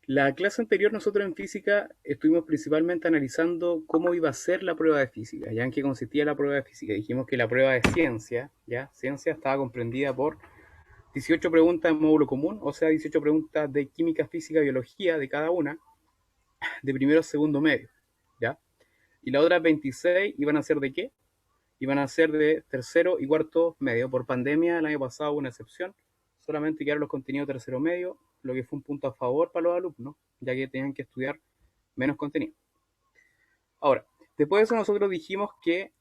La clase anterior nosotros en física estuvimos principalmente analizando cómo iba a ser la prueba de física, ya en qué consistía la prueba de física. Dijimos que la prueba de ciencia, ya, ciencia estaba comprendida por 18 preguntas en módulo común, o sea, 18 preguntas de química, física, biología de cada una, de primero a segundo medio, ya. Y las otras 26 iban a ser de qué? Iban a ser de tercero y cuarto medio. Por pandemia el año pasado hubo una excepción, solamente quedaron los contenidos tercero medio, lo que fue un punto a favor para los alumnos, ya que tenían que estudiar menos contenido. Ahora, después de eso nosotros dijimos que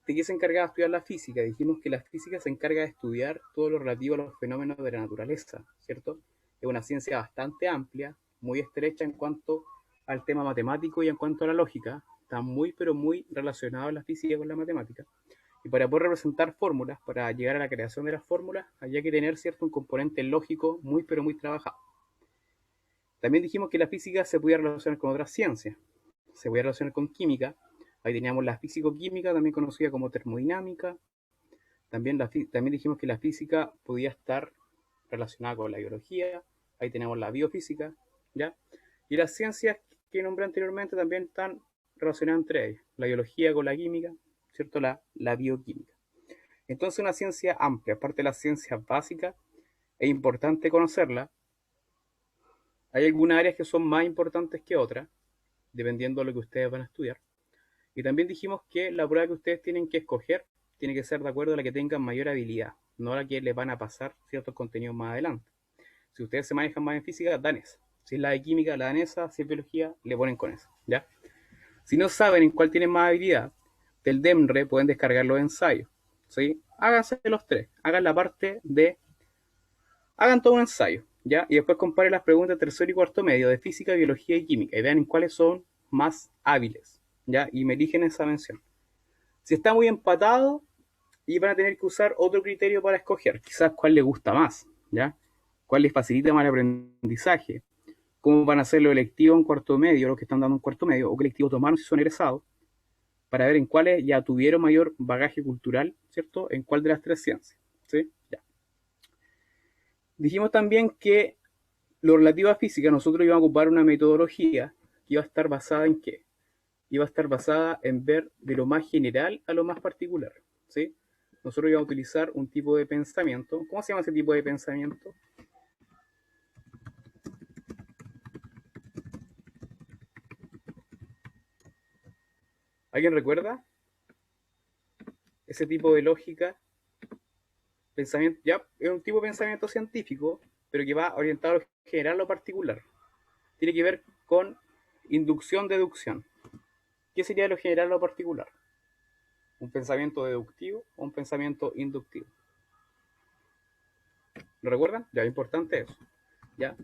de qué se encargaba de estudiar la física. Dijimos que la física se encarga de estudiar todo lo relativo a los fenómenos de la naturaleza, ¿cierto? Es una ciencia bastante amplia, muy estrecha en cuanto al tema matemático y en cuanto a la lógica. Está muy, pero muy relacionado la física con la matemática. Y para poder representar fórmulas, para llegar a la creación de las fórmulas, había que tener, ¿cierto?, un componente lógico muy, pero muy trabajado. También dijimos que la física se podía relacionar con otras ciencias. Se podía relacionar con química. Ahí teníamos la físico-química, también conocida como termodinámica. También dijimos que la física podía estar relacionada con la biología. Ahí tenemos la biofísica, ¿ya? Y las ciencias que nombré anteriormente también están relacionadas entre ellas. La biología con la química, ¿cierto? La bioquímica. Entonces, una ciencia amplia, aparte de las ciencias básicas, es importante conocerla. Hay algunas áreas que son más importantes que otras, dependiendo de lo que ustedes van a estudiar. Y también dijimos que la prueba que ustedes tienen que escoger tiene que ser de acuerdo a la que tengan mayor habilidad, no a la que les van a pasar ciertos contenidos más adelante. Si ustedes se manejan más en física, dan esa. Si es la de química, la dan esa. Si es biología, le ponen con esa. ¿Ya? Si no saben en cuál tienen más habilidad, del DEMRE pueden descargar los ensayos. ¿Sí? Háganse los tres. Hagan la parte de... Hagan todo un ensayo. ¿Ya? Y después comparen las preguntas de tercero y cuarto medio de física, biología y química. Y vean en cuáles son más hábiles. ¿Ya? Y me eligen esa mención. Si está muy empatado, y van a tener que usar otro criterio para escoger, quizás cuál les gusta más, ¿ya? Cuál les facilita más el aprendizaje, cómo van a hacer los electivos en cuarto medio, los que están dando en cuarto medio, o qué electivos tomaron si son egresados, para ver en cuáles ya tuvieron mayor bagaje cultural, ¿cierto? En cuál de las tres ciencias, ¿sí? Ya. Dijimos también que lo relativo a física, nosotros íbamos a ocupar una metodología que iba a estar basada en qué? Iba a estar basada en ver de lo más general a lo más particular, ¿sí? Nosotros íbamos a utilizar un tipo de pensamiento. ¿Cómo se llama ese tipo de pensamiento? ¿Alguien recuerda? Ese tipo de lógica, pensamiento, ya es un tipo de pensamiento científico, pero que va orientado a lo general a lo particular. Tiene que ver con inducción-deducción. ¿Qué sería lo general a lo particular? ¿Un pensamiento deductivo o un pensamiento inductivo? ¿Lo recuerdan? Ya, importante eso. Ya,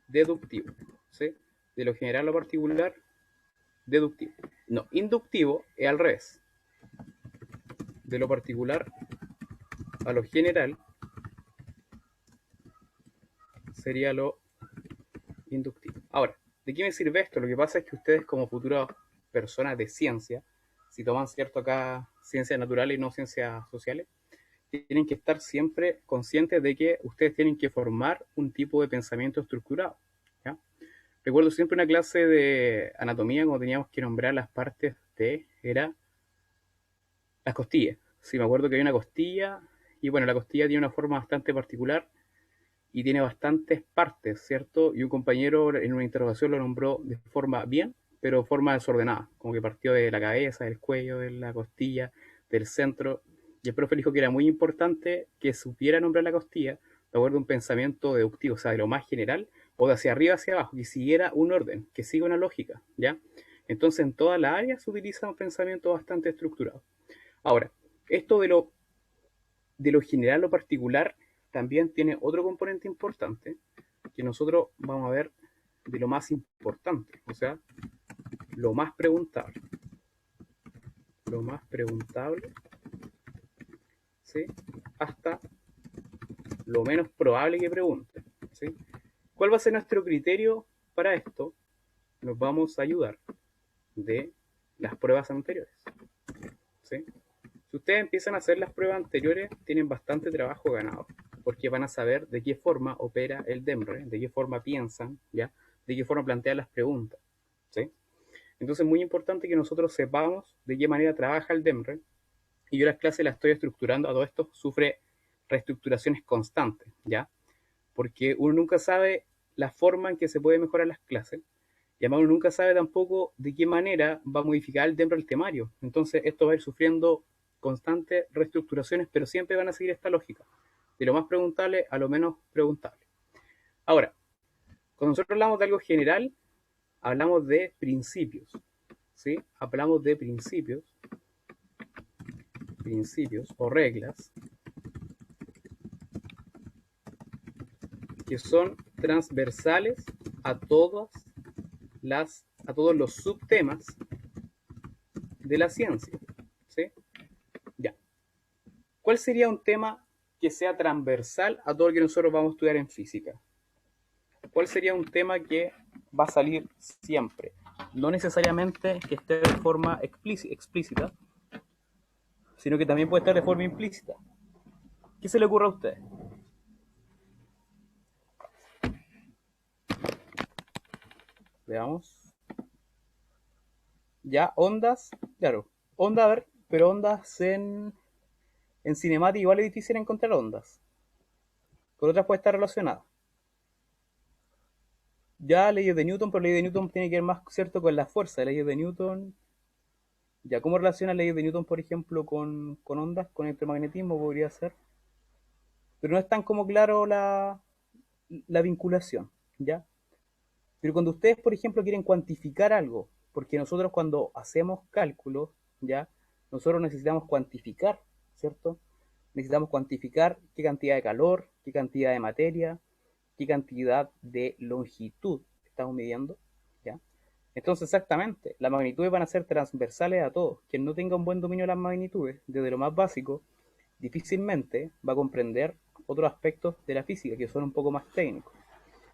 deductivo. ¿Sí? De lo general a lo particular, deductivo. No, inductivo es al revés. De lo particular a lo general sería lo inductivo. Ahora, ¿de qué me sirve esto? Lo que pasa es que ustedes como futuras personas de ciencia, si toman cierto acá ciencias naturales y no ciencias sociales, tienen que estar siempre conscientes de que ustedes tienen que formar un tipo de pensamiento estructurado. ¿Ya? Recuerdo siempre una clase de anatomía cuando teníamos que nombrar las partes de, era las costillas. Sí, me acuerdo que había una costilla y bueno, la costilla tiene una forma bastante particular y tiene bastantes partes, ¿cierto? Y un compañero en una interrogación lo nombró de forma bien, pero de forma desordenada, como que partió de la cabeza, del cuello, de la costilla, del centro. Y el profe dijo que era muy importante que supiera nombrar la costilla de acuerdo a un pensamiento deductivo, o sea, de lo más general, o de hacia arriba hacia abajo, que siguiera un orden, que siga una lógica, ¿ya? Entonces, en toda la área se utiliza un pensamiento bastante estructurado. Ahora, esto de lo general a lo particular también tiene otro componente importante que nosotros vamos a ver de lo más importante, o sea, lo más preguntable. Lo más preguntable, ¿sí? Hasta lo menos probable que pregunten, ¿sí? ¿Cuál va a ser nuestro criterio para esto? Nos vamos a ayudar de las pruebas anteriores, ¿sí? Si ustedes empiezan a hacer las pruebas anteriores, tienen bastante trabajo ganado, porque van a saber de qué forma opera el DEMRE, de qué forma piensan, ¿ya? de qué forma plantear las preguntas, ¿sí? Entonces es muy importante que nosotros sepamos de qué manera trabaja el DEMRE, y yo las clases las estoy estructurando, a todo esto sufre reestructuraciones constantes, ¿ya? Porque uno nunca sabe la forma en que se puede mejorar las clases, y además uno nunca sabe tampoco de qué manera va a modificar el DEMRE el temario. Entonces esto va a ir sufriendo constantes reestructuraciones, pero siempre van a seguir esta lógica, de lo más preguntable a lo menos preguntable. Ahora, cuando nosotros hablamos de algo general, hablamos de principios, ¿sí? Hablamos de principios o reglas que son transversales a a todos los subtemas de la ciencia, ¿sí? Ya. ¿Cuál sería un tema que sea transversal a todo lo que nosotros vamos a estudiar en física? ¿Cuál sería un tema que va a salir siempre? No necesariamente que esté de forma explícita, sino que también puede estar de forma implícita. ¿Qué se le ocurre a usted? Veamos. Ya, ondas, claro. Ondas, a ver, pero ondas en cinemática igual es difícil encontrar ondas. Con otras puede estar relacionada. Ya leyes de Newton, pero leyes de Newton tiene que ver más, ¿cierto?, con la fuerza. Leyes de Newton. Ya, ¿cómo relaciona leyes de Newton, por ejemplo, con ondas, con electromagnetismo? Podría ser. Pero no es tan como claro la vinculación, ¿ya? Pero cuando ustedes, por ejemplo, quieren cuantificar algo, porque nosotros cuando hacemos cálculos, ¿ya? Nosotros necesitamos cuantificar, ¿cierto? Necesitamos cuantificar qué cantidad de calor, qué cantidad de materia, qué cantidad de longitud estamos midiendo, ¿ya? Entonces, exactamente, las magnitudes van a ser transversales a todos. Quien no tenga un buen dominio de las magnitudes, desde lo más básico, difícilmente va a comprender otros aspectos de la física que son un poco más técnicos,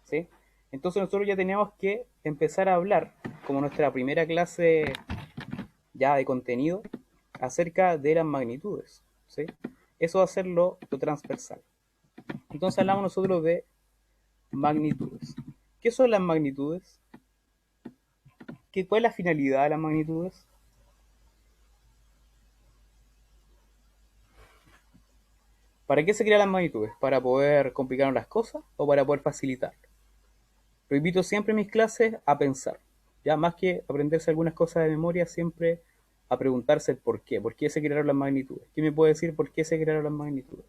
¿sí? Entonces nosotros ya teníamos que empezar a hablar, como nuestra primera clase ya de contenido, acerca de las magnitudes, ¿sí? Eso va a ser lo transversal. Entonces hablamos nosotros de magnitudes. ¿Qué son las magnitudes? ¿Cuál es la finalidad de las magnitudes? ¿Para qué se crean las magnitudes? ¿Para poder complicar las cosas o para poder facilitar? Lo invito siempre en mis clases a pensar, ya más que aprenderse algunas cosas de memoria, siempre a preguntarse el por qué se crearon las magnitudes. ¿Quién me puede decir por qué se crearon las magnitudes?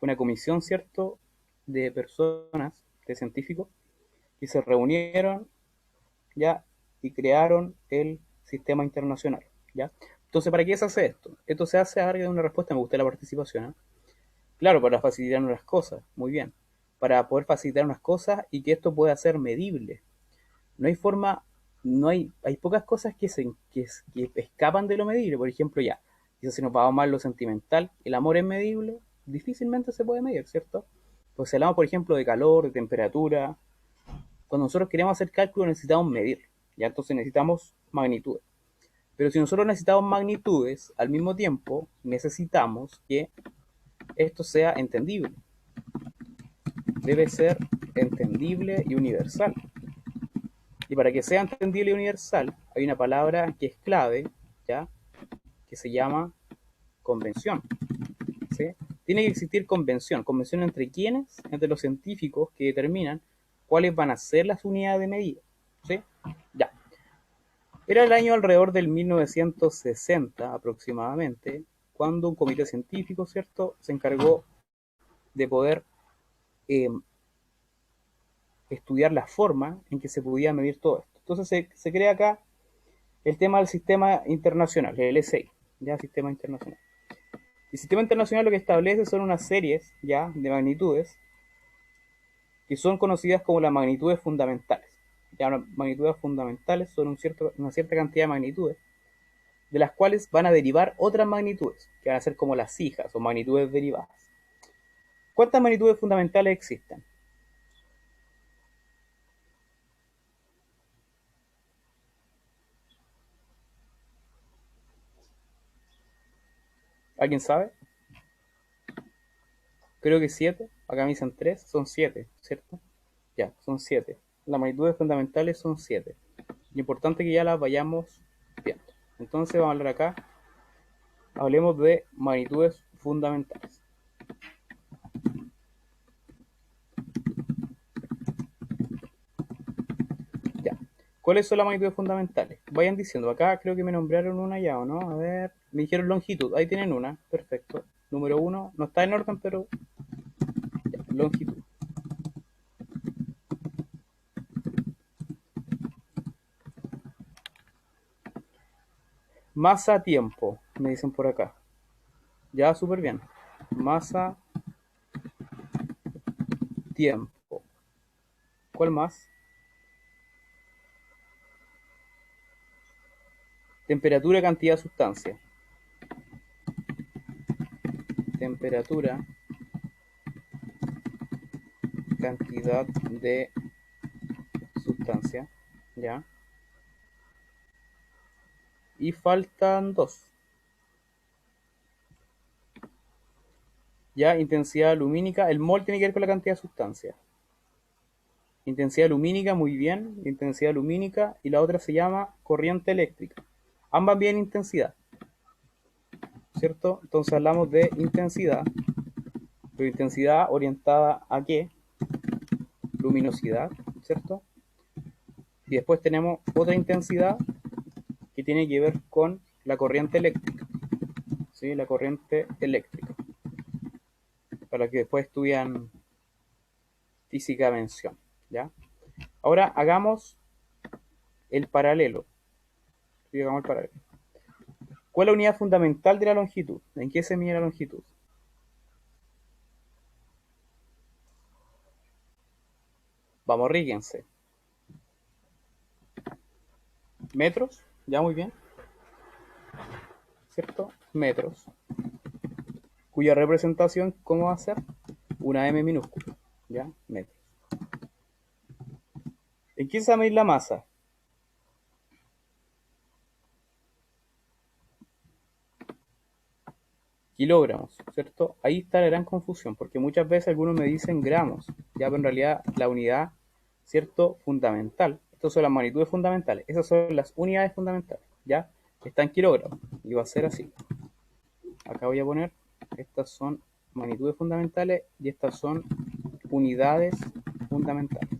Una comisión, ¿cierto?, de personas, de científicos, que se reunieron ya y crearon el sistema internacional, ¿ya? Entonces, ¿para qué se hace esto? Esto se hace a darle una respuesta, me gusta la participación, ¿eh? Claro, para facilitar unas cosas, muy bien. Para poder facilitar unas cosas y que esto pueda ser medible. No hay forma, hay pocas cosas que escapan de lo medible. Por ejemplo, ya, si se nos va mal lo sentimental, el amor es medible, difícilmente se puede medir, ¿cierto? Pues si hablamos, por ejemplo, de calor, de temperatura, cuando nosotros queremos hacer cálculo necesitamos medir, ya entonces necesitamos magnitudes. Pero si nosotros necesitamos magnitudes, al mismo tiempo necesitamos que esto sea entendible. Debe ser entendible y universal. Y para que sea entendible y universal, hay una palabra que es clave, ¿ya?, que se llama convención, ¿sí? Tiene que existir convención. ¿Convención entre quiénes? Entre los científicos que determinan cuáles van a ser las unidades de medida, ¿sí? Ya. Era el año alrededor del 1960 aproximadamente, cuando un comité científico, ¿cierto?, se encargó de poder eh, estudiar la forma en que se podía medir todo esto. Entonces se crea acá el tema del sistema internacional, el SI, ya sistema internacional. El sistema internacional lo que establece son unas series ya de magnitudes que son conocidas como las magnitudes fundamentales. Ya las magnitudes fundamentales son una cierta cantidad de magnitudes, de las cuales van a derivar otras magnitudes, que van a ser como las hijas o magnitudes derivadas. ¿Cuántas magnitudes fundamentales existen? ¿Alguien sabe? Creo que 7. Acá me dicen 3, son 7, ¿cierto? Ya, son 7. Las magnitudes fundamentales son 7. Importante que ya las vayamos viendo. Entonces vamos a hablar acá. Hablemos de magnitudes fundamentales. Ya. ¿Cuáles son las magnitudes fundamentales? Vayan diciendo. Acá creo que me nombraron una ya, ¿o no? A ver. Me dijeron longitud. Ahí tienen una. Perfecto. Número 1. No está en orden, pero ya, longitud. Masa, tiempo, me dicen por acá. Ya, súper bien. Masa, tiempo. ¿Cuál más? Temperatura, cantidad, sustancia. Temperatura, cantidad de sustancia. Ya. Y faltan dos. Ya, intensidad lumínica. El mol tiene que ver con la cantidad de sustancia. Intensidad lumínica, muy bien. Intensidad lumínica. Y la otra se llama corriente eléctrica. Ambas bien intensidad. ¿Cierto? Entonces hablamos de intensidad. Pero intensidad orientada a qué? Luminosidad, ¿cierto? Y después tenemos otra intensidad que tiene que ver con la corriente eléctrica. ¿Sí? La corriente eléctrica. Para que después estudian física de mención. ¿Ya? Ahora hagamos el paralelo. Sí, hagamos el paralelo. ¿Cuál es la unidad fundamental de la longitud? ¿En qué se mide la longitud? Vamos, ríguense. Metros, ya muy bien. ¿Cierto? Metros. Cuya representación, ¿cómo va a ser? Una m minúscula. ¿Ya? Metros. ¿En qué se va a medir la masa? Kilogramos, ¿cierto? Ahí está la gran confusión, porque muchas veces algunos me dicen gramos, ya, pero en realidad la unidad, ¿cierto? Fundamental. Estas son las magnitudes fundamentales, esas son las unidades fundamentales, ¿ya? Está en kilogramos, y va a ser así. Acá voy a poner, estas son magnitudes fundamentales y estas son unidades fundamentales.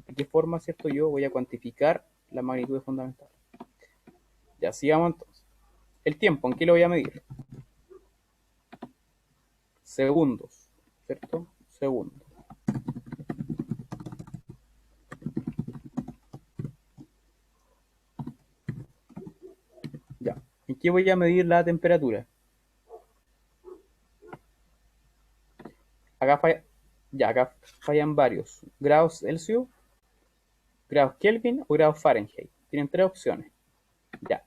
¿De qué forma, cierto? Yo voy a cuantificar las magnitudes fundamentales. Ya, sigamos entonces. El tiempo, ¿en qué lo voy a medir? Segundos, ¿cierto? Segundos. Ya. ¿En qué voy a medir la temperatura? Acá falla, ya, acá fallan varios. Grados Celsius, grados Kelvin o grados Fahrenheit. Tienen tres opciones. Ya.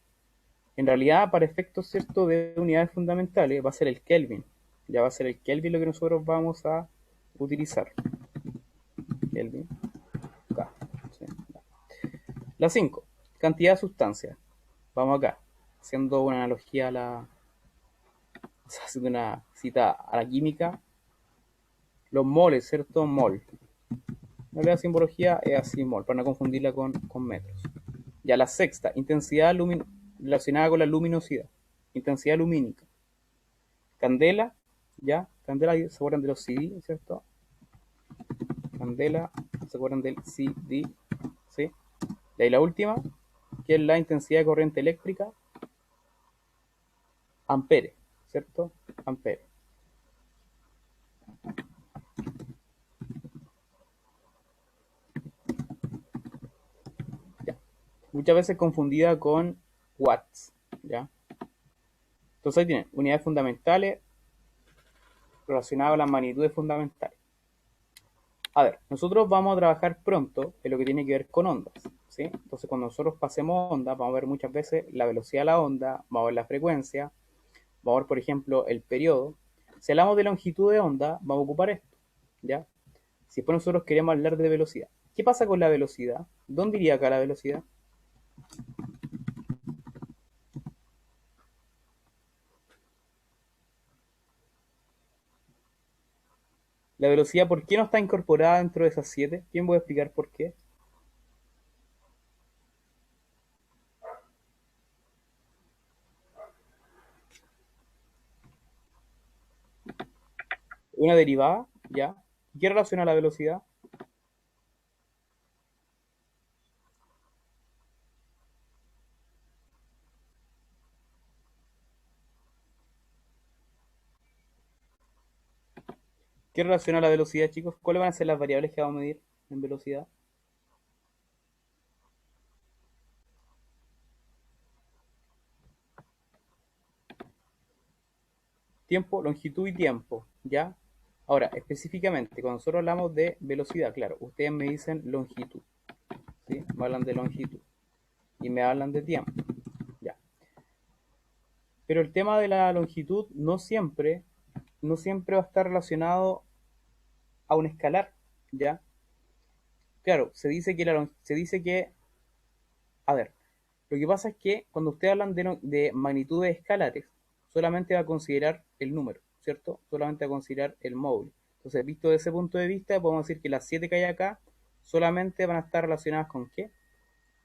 En realidad, para efectos cierto de unidades fundamentales, va a ser el Kelvin. Ya va a ser el Kelvin lo que nosotros vamos a utilizar. Kelvin. Acá. Sí. La 5. Cantidad de sustancia. Vamos acá. Haciendo una analogía a la. Haciendo una cita a la química. Los moles, ¿cierto? Mol. La simbología es así, mol, para no confundirla con metros. Ya la sexta, intensidad relacionada con la luminosidad. Intensidad lumínica. Candela, ya, candela, ¿se acuerdan de los CD, cierto? Candela, ¿se acuerdan del CD? ¿Sí? Y ahí la última, que es la intensidad de corriente eléctrica, ampere, ¿cierto? Ampere. Ya. Muchas veces confundida con watts, ¿ya? Entonces ahí tienen unidades fundamentales relacionadas a las magnitudes fundamentales. A ver, nosotros vamos a trabajar pronto en lo que tiene que ver con ondas, ¿sí? Entonces, cuando nosotros pasemos ondas, vamos a ver muchas veces la velocidad de la onda, vamos a ver la frecuencia, vamos a ver, por ejemplo, el periodo. Si hablamos de longitud de onda, vamos a ocupar esto, ¿ya? Si después nosotros queremos hablar de velocidad, ¿qué pasa con la velocidad? ¿Dónde iría acá la velocidad? La velocidad, ¿por qué no está incorporada dentro de esas 7? ¿Quién puede explicar por qué? Una derivada, ¿ya? ¿Qué relaciona la velocidad? ¿Qué relaciona la velocidad, chicos? ¿Cuáles van a ser las variables que vamos a medir en velocidad? Tiempo, longitud y tiempo, ¿ya? Ahora, específicamente, cuando nosotros hablamos de velocidad, claro, ustedes me dicen longitud, ¿sí? Me hablan de longitud y me hablan de tiempo, ¿ya? Pero el tema de la longitud no siempre va a estar relacionado a un escalar, ¿ya? Claro, se dice que, a ver, lo que pasa es que cuando ustedes hablan de magnitudes escalares, solamente va a considerar el número, ¿cierto? Solamente va a considerar el módulo. Entonces, visto desde ese punto de vista, podemos decir que las 7 que hay acá solamente van a estar relacionadas con qué?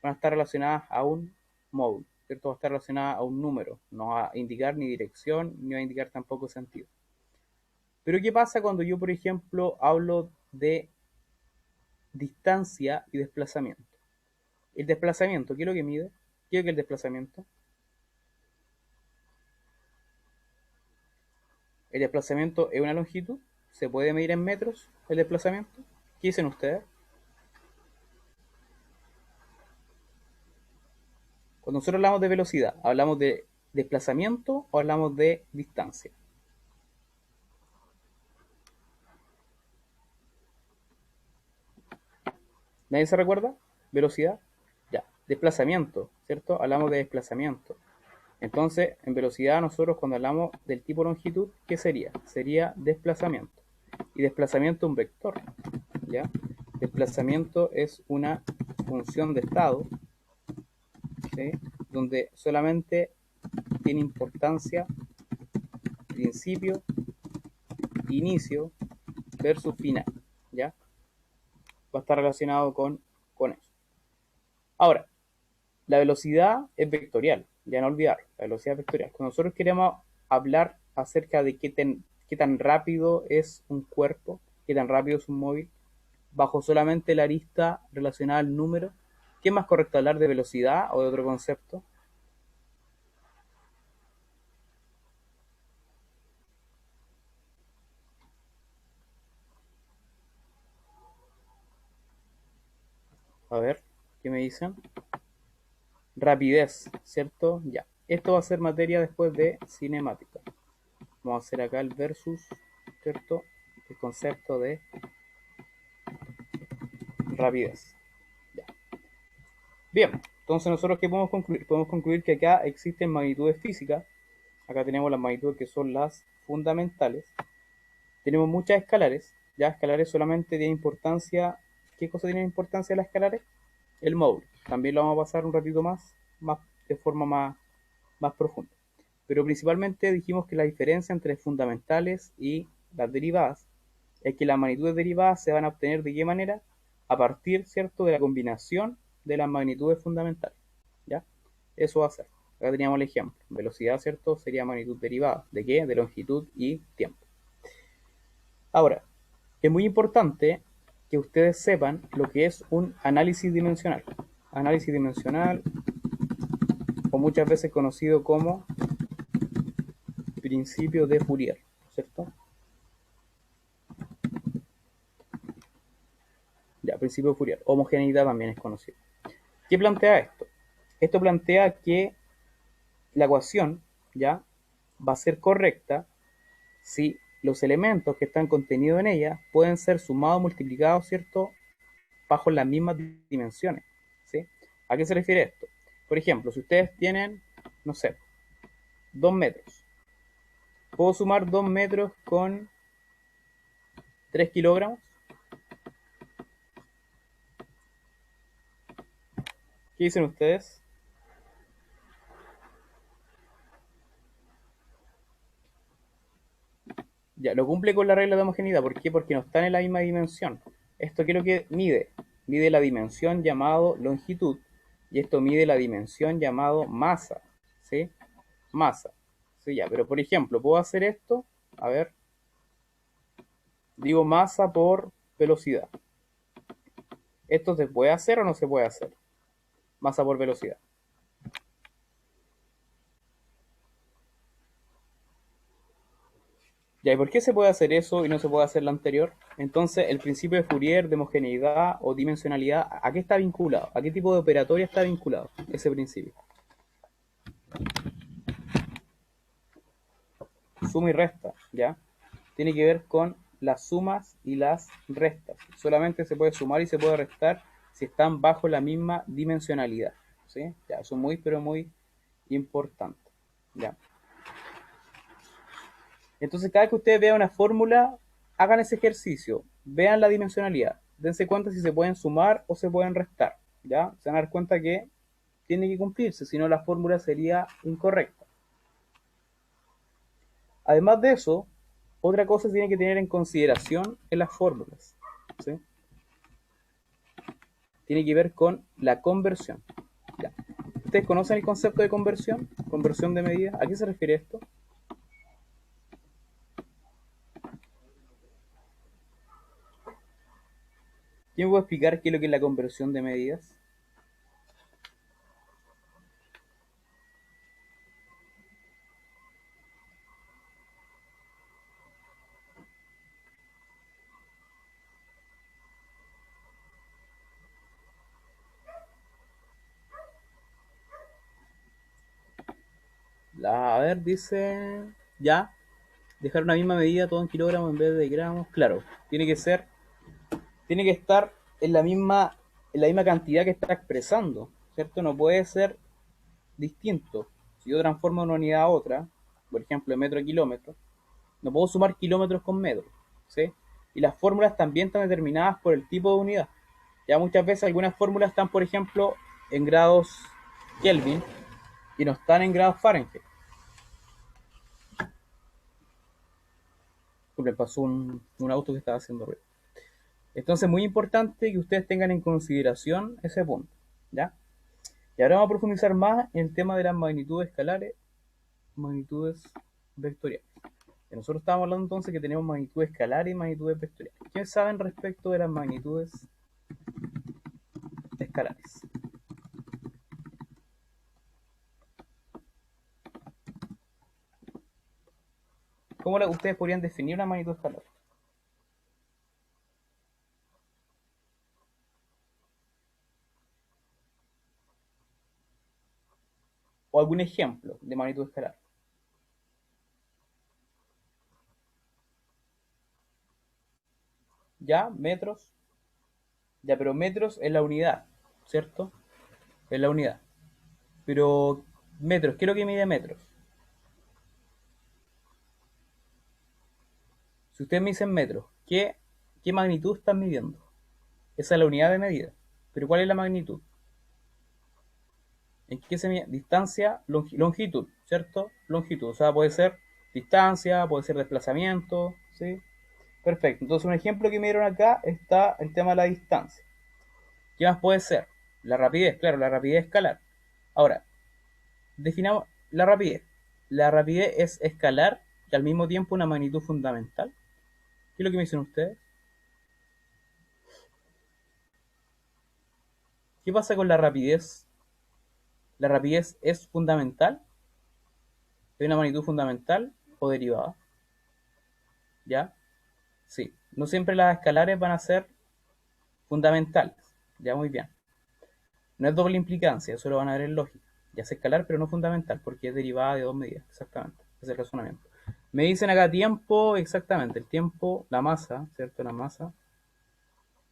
Van a estar relacionadas a un módulo, ¿cierto? Va a estar relacionada a un número, no va a indicar ni dirección, ni va a indicar tampoco sentido. Pero ¿qué pasa cuando yo, por ejemplo, hablo de distancia y desplazamiento? El desplazamiento, ¿qué es lo que mide? ¿Qué es el desplazamiento? El desplazamiento es una longitud. ¿Se puede medir en metros el desplazamiento? ¿Qué dicen ustedes? Cuando nosotros hablamos de velocidad, ¿hablamos de desplazamiento o hablamos de distancia? ¿Nadie se recuerda? ¿Velocidad? Ya. Desplazamiento, ¿cierto? Hablamos de desplazamiento. Entonces, en velocidad nosotros cuando hablamos del tipo longitud, ¿qué sería? Sería desplazamiento. Y desplazamiento es un vector, ¿ya? Desplazamiento es una función de estado, ¿sí? Donde solamente tiene importancia principio, inicio versus final, ¿ya? Va a estar relacionado con eso. Ahora, la velocidad es vectorial, ya no olvidar, la velocidad es vectorial. Cuando nosotros queremos hablar acerca de qué tan rápido es un cuerpo, qué tan rápido es un móvil, bajo solamente la arista relacionada al número, ¿qué es más correcto hablar de velocidad o de otro concepto? A ver, ¿qué me dicen? Rapidez, ¿cierto? Ya. Esto va a ser materia después de cinemática. Vamos a hacer acá el versus, ¿cierto? El concepto de rapidez. Ya. Bien, entonces nosotros ¿qué podemos concluir? Podemos concluir que acá existen magnitudes físicas. Acá tenemos las magnitudes que son las fundamentales. Tenemos muchas escalares. Ya escalares solamente tienen importancia. ¿Qué cosa tiene importancia las escalares? El módulo. También lo vamos a pasar un ratito más de forma más profunda. Pero principalmente dijimos que la diferencia entre fundamentales y las derivadas es que las magnitudes derivadas se van a obtener de qué manera? A partir, ¿cierto?, de la combinación de las magnitudes fundamentales, ¿ya? Eso va a ser. Acá teníamos el ejemplo. Velocidad, ¿cierto?, sería magnitud derivada. ¿De qué? De longitud y tiempo. Ahora, es muy importante que ustedes sepan lo que es un análisis dimensional. Análisis dimensional, o muchas veces conocido como principio de Fourier, ¿cierto? Ya, principio de Fourier. Homogeneidad también es conocido. ¿Qué plantea esto? Esto plantea que la ecuación ya va a ser correcta si los elementos que están contenidos en ella pueden ser sumados o multiplicados, ¿cierto?, bajo las mismas dimensiones, ¿sí? ¿A qué se refiere esto? Por ejemplo, si ustedes tienen, no sé, 2 metros, ¿puedo sumar 2 metros con 3 kilogramos? ¿Qué dicen ustedes? Ya, Ya, lo cumple con la regla de homogeneidad. ¿Por qué? Porque no están en la misma dimensión. ¿Esto qué es lo que mide? Mide la dimensión llamado longitud y esto mide la dimensión llamado masa. ¿Sí? Masa. Sí, ya, pero por ejemplo, puedo hacer esto. A ver. Digo masa por velocidad. ¿Esto se puede hacer o no se puede hacer? Masa por velocidad. Ya, ¿y por qué se puede hacer eso y no se puede hacer lo anterior? Entonces, el principio de Fourier, de homogeneidad o dimensionalidad, ¿a qué está vinculado? ¿A qué tipo de operatoria está vinculado ese principio? Suma y resta, ¿ya? Tiene que ver con las sumas y las restas. Solamente se puede sumar y se puede restar si están bajo la misma dimensionalidad, ¿sí? Ya, eso es muy, pero muy importante, ¿ya? Entonces, cada vez que ustedes vean una fórmula, hagan ese ejercicio, vean la dimensionalidad, dense cuenta si se pueden sumar o se pueden restar, ¿ya? Se van a dar cuenta que tiene que cumplirse, si no la fórmula sería incorrecta. Además de eso, otra cosa se tiene que tener en consideración en las fórmulas, ¿sí? Tiene que ver con la conversión. ¿Ya? ¿Ustedes conocen el concepto de conversión? Conversión de medida. ¿A qué se refiere esto? ¿Quién me puede explicar qué es lo que es la conversión de medidas? A ver, dice ya, dejar una misma medida todo en kilogramos en vez de gramos. Claro, tiene que estar en la misma cantidad que está expresando, ¿cierto? No puede ser distinto. Si yo transformo una unidad a otra, por ejemplo, metro a kilómetro, no puedo sumar kilómetros con metros, ¿sí? Y las fórmulas también están determinadas por el tipo de unidad. Ya muchas veces algunas fórmulas están, por ejemplo, en grados Kelvin y no están en grados Fahrenheit. Me pasó un auto que estaba haciendo ruido. Entonces, muy importante que ustedes tengan en consideración ese punto, ¿ya? Y ahora vamos a profundizar más en el tema de las magnitudes escalares, magnitudes vectoriales. Y nosotros estábamos hablando entonces que tenemos magnitudes escalares y magnitudes vectoriales. ¿Qué saben respecto de las magnitudes escalares? ¿Cómo ustedes podrían definir una magnitud escalar? O algún ejemplo de magnitud escalar. ¿Ya? Metros. Ya, pero metros es la unidad, ¿cierto? Es la unidad. Pero metros, ¿qué es lo que mide metros? Si ustedes me dicen metros, ¿qué magnitud están midiendo? Esa es la unidad de medida. Pero ¿cuál es la magnitud? ¿En qué se mide? Distancia, longitud, ¿cierto? Longitud, o sea, puede ser distancia, puede ser desplazamiento, ¿sí? Perfecto. Entonces, un ejemplo que me dieron acá está el tema de la distancia. ¿Qué más puede ser? La rapidez, claro, la rapidez escalar. Ahora, definamos la rapidez. La rapidez es escalar y al mismo tiempo una magnitud fundamental. ¿Qué es lo que me dicen ustedes? ¿Qué pasa con la rapidez? ¿La rapidez es fundamental? ¿Es una magnitud fundamental o derivada? ¿Ya? Sí. No siempre las escalares van a ser fundamentales. Ya, muy bien. No es doble implicancia, eso lo van a ver en lógica. Ya es escalar, pero no fundamental, porque es derivada de dos medidas. Exactamente. Es el razonamiento. Me dicen acá tiempo, exactamente. El tiempo, la masa, ¿cierto? La masa.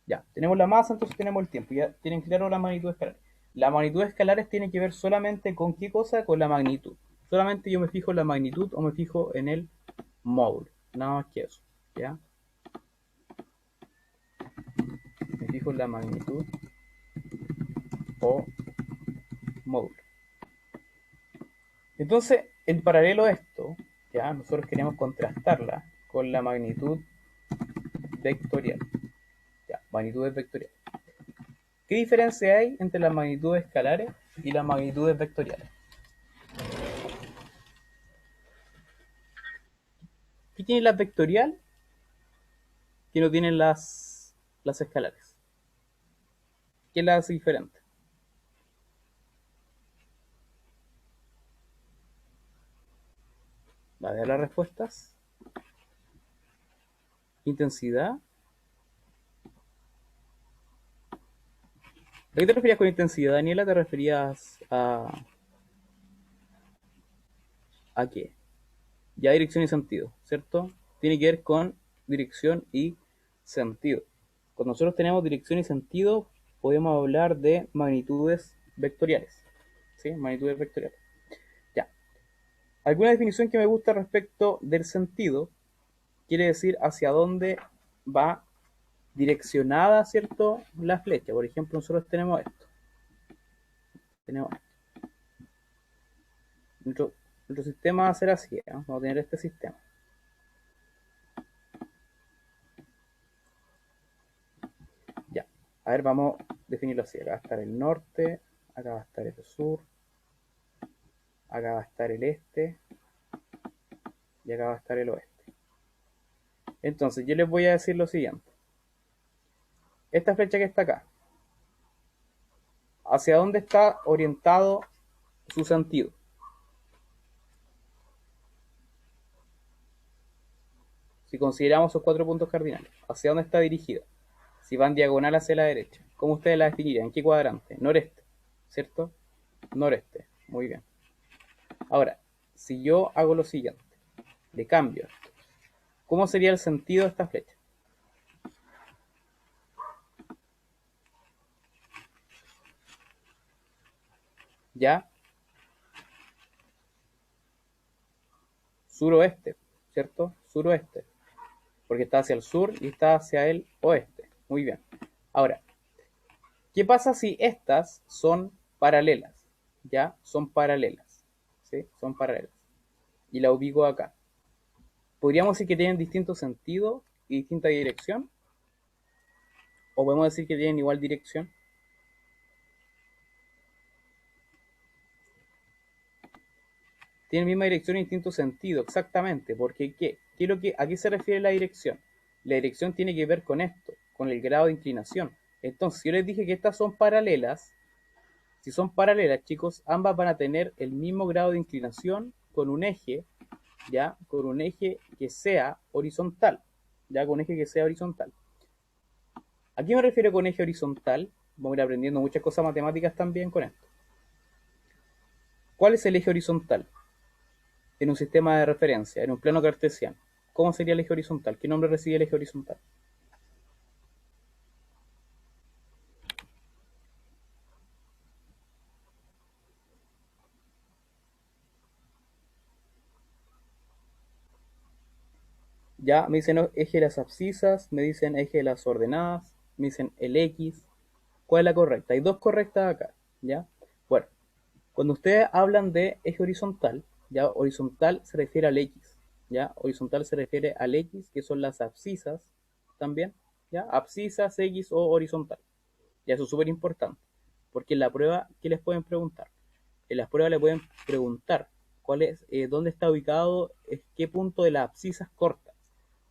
Ya, tenemos la masa, entonces tenemos el tiempo. Ya tienen claro la magnitud escalar. La magnitud escalares tiene que ver solamente con qué cosa, con la magnitud. Solamente yo me fijo en la magnitud o me fijo en el módulo. Nada más que eso. ¿Ya? Me fijo en la magnitud o módulo. Entonces, en paralelo a esto, ya nosotros queremos contrastarla con la magnitud vectorial. Ya, magnitudes vectoriales. ¿Qué diferencia hay entre las magnitudes escalares y las magnitudes vectoriales? ¿Qué tiene la vectorial que no tienen las escalares? ¿Qué la hace diferente? ¿Va a ver las respuestas? ¿Intensidad? ¿A qué te referías con intensidad, Daniela? ¿Te referías a qué? Ya dirección y sentido, ¿cierto? Tiene que ver con dirección y sentido. Cuando nosotros tenemos dirección y sentido, podemos hablar de magnitudes vectoriales. ¿Sí? Magnitudes vectoriales. Ya. Alguna definición que me gusta respecto del sentido quiere decir hacia dónde va direccionada, ¿cierto? La flecha. Por ejemplo, nosotros tenemos esto. Tenemos esto. Nuestro sistema va a ser así, ¿eh? Vamos a tener este sistema. Ya. A ver, vamos a definirlo así. Acá va a estar el norte, acá va a estar el sur, acá va a estar el este y acá va a estar el oeste. Entonces, yo les voy a decir lo siguiente. Esta flecha que está acá, ¿hacia dónde está orientado su sentido? Si consideramos esos 4 puntos cardinales, ¿hacia dónde está dirigida? Si van diagonal hacia la derecha, ¿cómo ustedes la definirían? ¿En qué cuadrante? Noreste, ¿cierto? Noreste, muy bien. Ahora, si yo hago lo siguiente, le cambio esto, ¿cómo sería el sentido de esta flecha? ¿Ya? Suroeste, ¿cierto? Suroeste, porque está hacia el sur y está hacia el oeste. Muy bien. Ahora, ¿qué pasa si estas son paralelas? ¿Ya? Son paralelas. ¿Sí? Son paralelas. Y la ubico acá. ¿Podríamos decir que tienen distinto sentido y distinta dirección? ¿O podemos decir que tienen igual dirección? Tienen misma dirección y distinto sentido, exactamente. Porque ¿a qué se refiere la dirección? La dirección tiene que ver con esto, con el grado de inclinación. Entonces, si yo les dije que estas son paralelas, si son paralelas, chicos, ambas van a tener el mismo grado de inclinación con un eje, ¿ya? Con un eje que sea horizontal, ¿ya? Con un eje que sea horizontal. ¿A qué me refiero con eje horizontal? Vamos a ir aprendiendo muchas cosas matemáticas también con esto. ¿Cuál es el eje horizontal en un sistema de referencia, en un plano cartesiano? ¿Cómo sería el eje horizontal? ¿Qué nombre recibe el eje horizontal? Ya me dicen eje de las abscisas, me dicen eje de las ordenadas, me dicen el X. ¿Cuál es la correcta? Hay dos correctas acá, ¿ya? Bueno, cuando ustedes hablan de eje horizontal, ya horizontal se refiere al X, ya horizontal se refiere al X, que son las abscisas también, ya abscisas, X o horizontal. Ya eso es súper importante, porque en la prueba, ¿qué les pueden preguntar? En las pruebas le pueden preguntar cuál es, dónde está ubicado, qué punto de las abscisas cortas,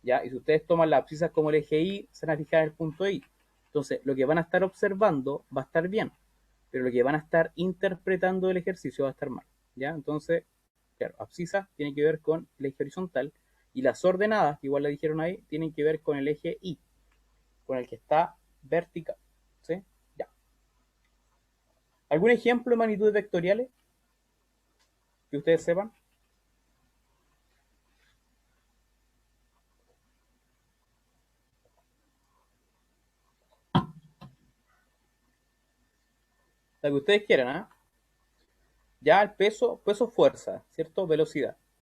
ya, y si ustedes toman las abscisas como el eje Y, se van a fijar en el punto Y. Entonces, lo que van a estar observando va a estar bien, pero lo que van a estar interpretando del ejercicio va a estar mal, ¿ya? Entonces, claro, abscisa tiene que ver con el eje horizontal y las ordenadas, que igual la dijeron ahí, tienen que ver con el eje Y, con el que está vertical, ¿sí? Ya. ¿Algún ejemplo de magnitudes vectoriales que ustedes sepan? La que ustedes quieran, ¿ah? ¿Eh? Ya el peso, fuerza, ¿cierto? Velocidad.